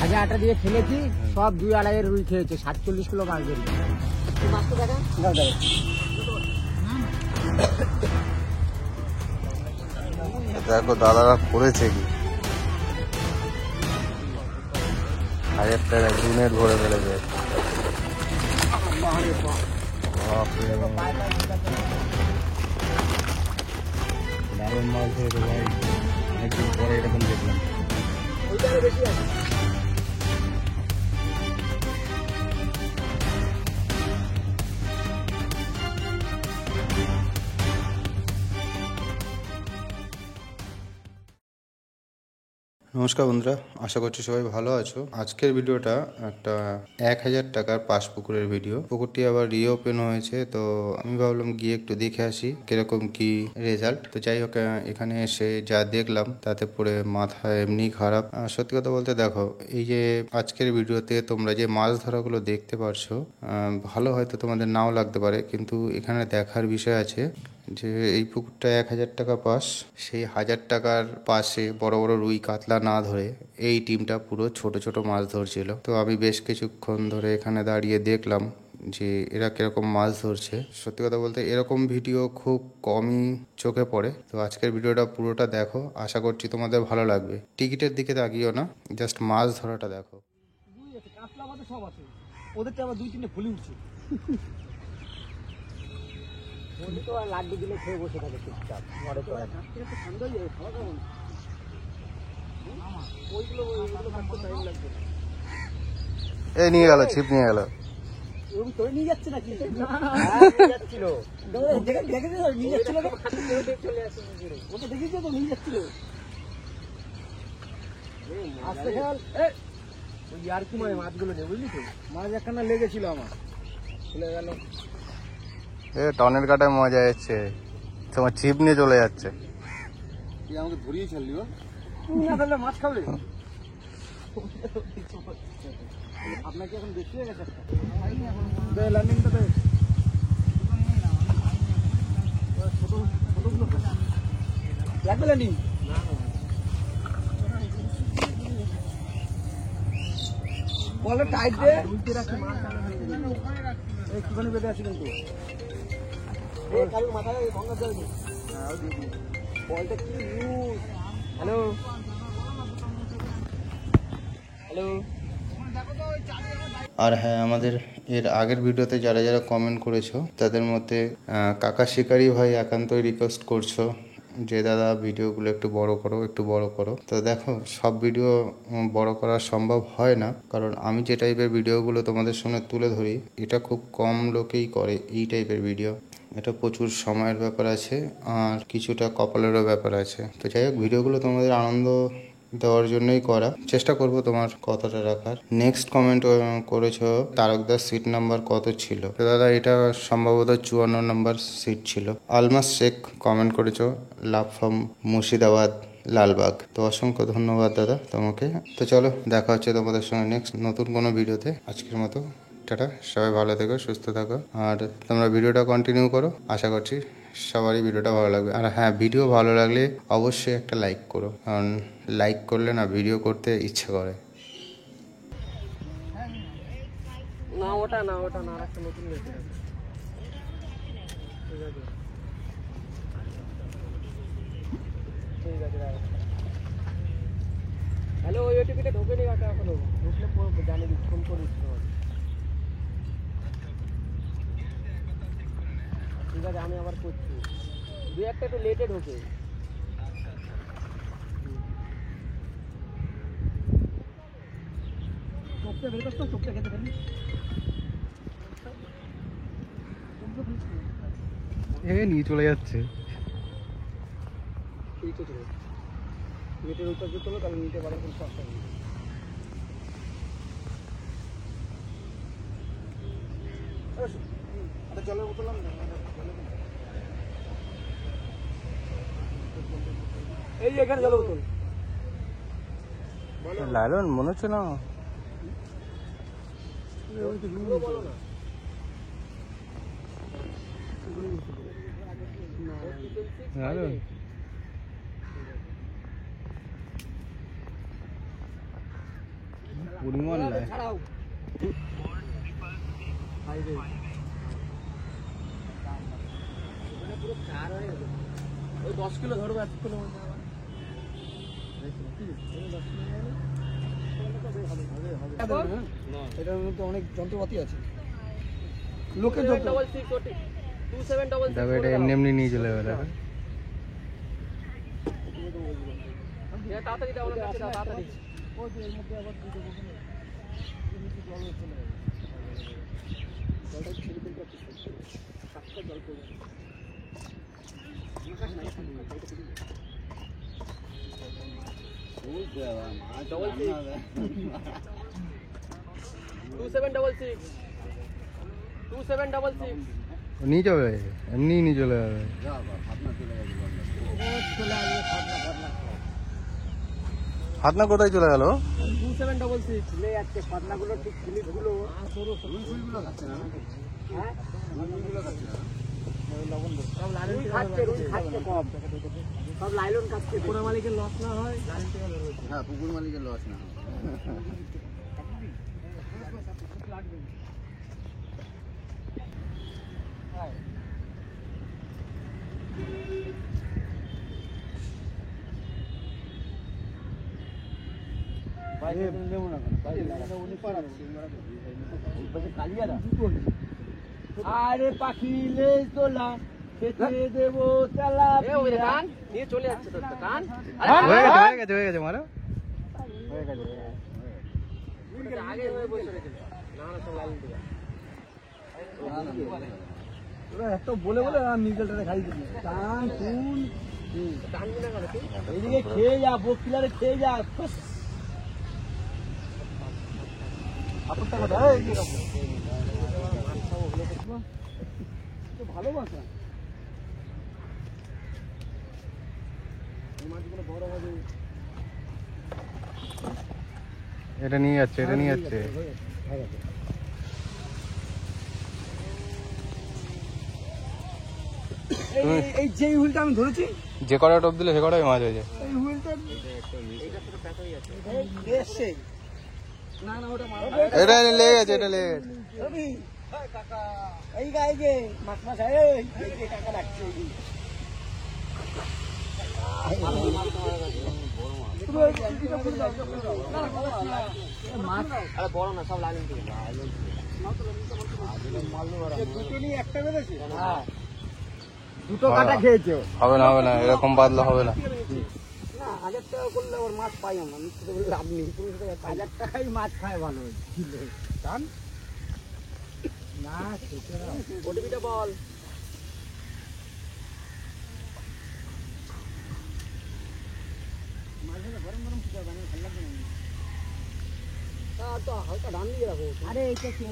ভাজা আটা দিয়ে ফেলেছি, সব 2-2.5 রুই খেয়েছে, 47 কিলো মাছ বেরিয়েছে। মাছ তো দেখা দেখো দাদারা করেছে কি 1000 টাকা জুনের ভরে ফেলেছে। দারুণ মাছ ধরেছে ভাই, অনেকদিন পরে এরকম দেখলাম। বেশি আছে। নমস্কার বন্ধুরা, আশা করছি সবাই ভালো আছো। আজকের ভিডিওটা একটা 1000 টাকার পাশ পুকুরের ভিডিও। পুকুরটি আবার রিওপেন হয়েছে, তো আমি ভাবলাম গিয়ে একটু দেখে আসি কিরকম কি রেজাল্ট। তো যাই হোক, এখানে এসে যা দেখলাম তাতে পরে মাথা এমনি খারাপ। সত্যি কথা বলতে দেখো, এই যে আজকের ভিডিওতে তোমরা যে মাছ ধরাগুলো দেখতে পারছো, ভালো হয়তো তোমাদের নাও লাগতে পারে, কিন্তু এখানে দেখার বিষয় আছে যে এই পুকুরটা 1000 টাকা পাস, সেই 1000 টাকার পাশে বড় বড় রুই কাতলা না ধরে এই টিমটা পুরো ছোট ছোট মাছ ধরছিল। তো আমি বেশ কিছুক্ষণ ধরে এখানে দাঁড়িয়ে দেখলাম যে এরা কিরকম মাছ ধরছে। সত্যি কথা বলতে এরকম ভিডিও খুব কমই চোখে পড়ে। তো আজকের ভিডিওটা পুরোটা দেখো, আশা করছি তোমাদের ভালো লাগবে। টিকিটের দিকে তাকিও না, জাস্ট মাছ ধরাটা দেখো। কাতলা মাছ সব আছে, ওদেরটা আবার 2-3টে ফুলি উঠছে। বলি তো আর লাড্ডু দিলে খেয়ে বসে থাকে চুপচাপ, ঘরে তো ঠান্ডা হয়ে যাবে, খাওয়া খাবো না। ওইগুলো কাটতে টাইম লাগবে। এই নিয়ে গেল, ছিপ নিয়ে গেল। ওরকম তোরে নিয়ে যাচ্ছে নাকি? যাচ্ছিল, দেখেছি তো নিয়ে যাচ্ছিল, চলে আসছে ওকে দেখেছি তো নিয়ে যাচ্ছিল। আস্তে খেয়াল, ওই আর কি মানে মাছগুলো নেই, বুঝলি তো? মাছ একখানা লেগেছিল আমার, চলে গেল। টনের কাটায় মজা যাচ্ছে, তোমার ছিপ নিয়ে চলে যাচ্ছে। আমাকে ধরিয়ে ছাড়লি না, তাহলে মাছ খাবে। আপনাকে এখন বেশি হয়ে গেছে, লার্নিংটা দে। লাগবে লার্নিং বলে টাইট দে, একটুখানি বেঁধে আছে কিন্তু মাথায় গঙ্গা জল নেই। বলটা কি নিউজ? Hello hello. আর হ্যাঁ, আমাদের এর আগের ভিডিওতে যারা যারা কমেন্ট করেছো তাদের মধ্যে কাকা শিকারি ভাই একান্তই রিকোয়েস্ট করছো যে দাদা ভিডিওগুলো একটু বড় করো, একটু বড় করো। তো দেখো, সব ভিডিও বড় করা সম্ভব হয় না, কারণ আমি যে টাইপের ভিডিওগুলো তোমাদের সামনে তুলে ধরি এটা খুব কম লোকেই করে এই টাইপের ভিডিও। এটা প্রচুর সময়ের ব্যাপার আছে আর কিছুটা কপালেরও ব্যাপার আছে। তো যাই হোক, ভিডিওগুলো তোমাদের আনন্দ দেওয়ার জন্যই করা, চেষ্টা করব তোমার কথাটা রাখার। নেক্সট কমেন্ট করেছো তারকদার সিট নাম্বার কত ছিল? তো দাদা এটা সম্ভবত 54 নম্বর সিট ছিল। আলমাস শেখ কমেন্ট করেছো লাভ ফ্রম মুর্শিদাবাদ লালবাগ। তো অসংখ্য ধন্যবাদ দাদা তোমাকে। তো চলো, দেখা হচ্ছে তোমাদের সঙ্গে নেক্সট নতুন কোনো ভিডিওতে। আজকের মতো টাটা, সবাই ভালো থেকো, সুস্থ থাকো, আর তোমরা ভিডিওটা কন্টিনিউ করো। আশা করছি সবারই ভিডিওটা ভালো লাগবে। আর হ্যাঁ, ভিডিও ভালো লাগলে অবশ্যই একটা লাইক করো, কারণ লাইক করলে না ভিডিও করতে ইচ্ছে করে। না ওটা না, ওটা না, একটা নতুন লেখা আছে। ঠিক আছে ঠিক আছে। হ্যালো, ওই ওটিপিটা ঢোকেনি কাকা এখনো, ঢুকলে জানিয়ে দিচ্ছি, ফোন করে দিচ্ছি তোমাকে। ঠিক আছে, আমি আবার করছি, 2-1টা একটু লেটে ঢোকে। চোখটা বের করতো, চোখটা খেতে পারি। নিয়ে চলে যাচ্ছে। এই তো চলে নেটের ওইটা যে তোলো, তাহলে নিতে পারে কিন্তু সস্তা নেই। জলের বোতল এই যে এখানে জলের বোতল। লালন মনে হচ্ছে না লালন। পরিমাণ নাই। ছাড়াও হাইরে পুরো চার হয়ে গেল। ওই 10 কিলো ধরবো এতক্ষণ মধ্যে আবার এটার মধ্যে অনেক যন্ত্রপাতি আছে, লোকের যন্ত্র। দেখো এটা এমনি এমনি নিয়ে চলে যাবে। দেখো তাড়াতাড়ি দাও না, তাড়াতাড়ি ওই যে এর মধ্যে আবার দুটো বসে জল চলে যাবে, জলটা ছেড়ে দিন করতে সাতটা জল পড়ে যাবে। নিয়ে যাবে, এমনি নিয়ে চলে যাবে। ফাতনা কোথায় চলে গেল? 2766 চলে যাচ্ছে ফাতনাগুলো, ঠিক ক্লিপগুলো হ্যাঁ সব লাইলন খাচ্ছে, কম সব লাইলন খাচ্ছে। পুকুর মালিকের লস না হয়, হ্যাঁ পুকুর মালিকের লস না হয়। আরে পাখি লে তোলা খেতে দেবো চালা নিয়ে চলে যাচ্ছে তোর তো কান। হয়ে গেছে মারো, আগে হয়ে বসে রেখে না না সব লাইন দিবা তোরা এত বলে বলে নিগেলটা খাই দিবি টান তুল টানবি না কেন তুই? এইদিকে খেয়ে যা, বকিলারে খেয়ে যা। আপনটা কথা ভালোবাসা বড় হবে। এটা নিয়ে যাচ্ছে, এটা নিয়ে যাচ্ছে। এই যে হুইলটা আমি ধরেছি, যে কটা টোপ দিলে সে কটাই মাছ হয়ে যায়। এই হুইলটা এসে না না ওটা মারো, এটা লেগে গেছে, এটা লেগে গেছে। রবি কাকা এই গায়ে যে মাছ মাছ এই যে কাকা ডাকছে আরে বড় না সব লাইন থেকে দুটো নিয়ে একটা বেঁধেছে। হ্যাঁ দুটো কাটা খেয়েছো। হবে না হবে না, এরকম বাদলা হবে না। না 1000 টাকা করলে ওর মাছ পাই আমরা, মিথ্যে বলে লাভ নেই। 1000 টাকায় মাছ খায় ভালো জান না ওটিপিটা বল। গরম গরম কি করবে, ভালো লাগবে না তো হালকা ধান দিয়ে রাখো। আরে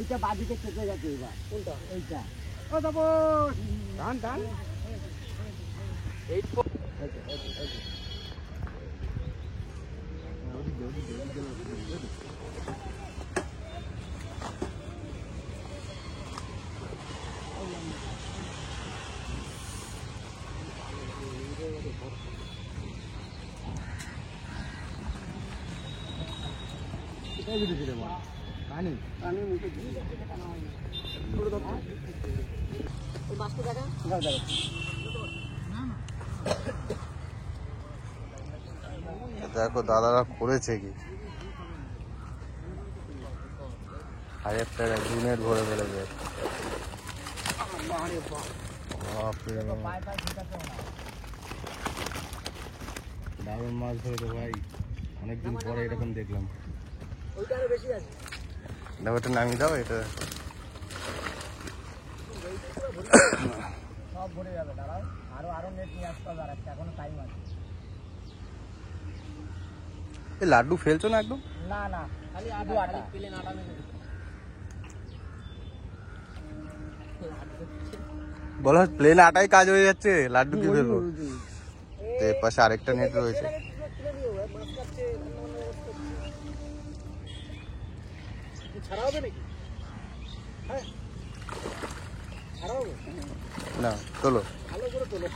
এইটা বাদিকে চেপে যাচ্ছে এবার। কোনটা? এইটা ও যাবো ধান ধান দেখো দাদারা করেছে কি, 1000 টাকা দিনের ভরে ফেলেছে। দারুণ মাছ ধরেছে ভাই, অনেকদিন পরে এরকম দেখলাম। দেখো এটা নামিয়ে দাও, এটা সব ভরে যাবে। দাঁড়াও আরো নেট নিয়ে আসতে হবে, আর একটা এখনো টাইম আছে। এই লাড্ডু ফেলছো না একদম? না না খালি আটা পেলে আটা মেরে বলো প্লেন আটাই কাজ হয়ে যাচ্ছে, লাড্ডু কি ফেলবো? এর পাশে আরেকটা নেট রয়েছে। ছাড়া হবে নাকি? হ্যাঁ ছাড়া হবে না তোলো, ভালো করে তোলো।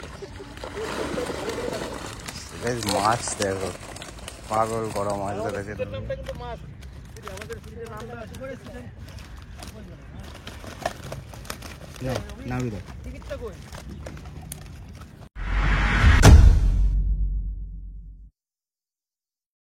মাছ দেখো, পাগল করা মাছ ধরেছে। নামটা কিন্তু মাছ নাড়ু দাও টিকিটটা কই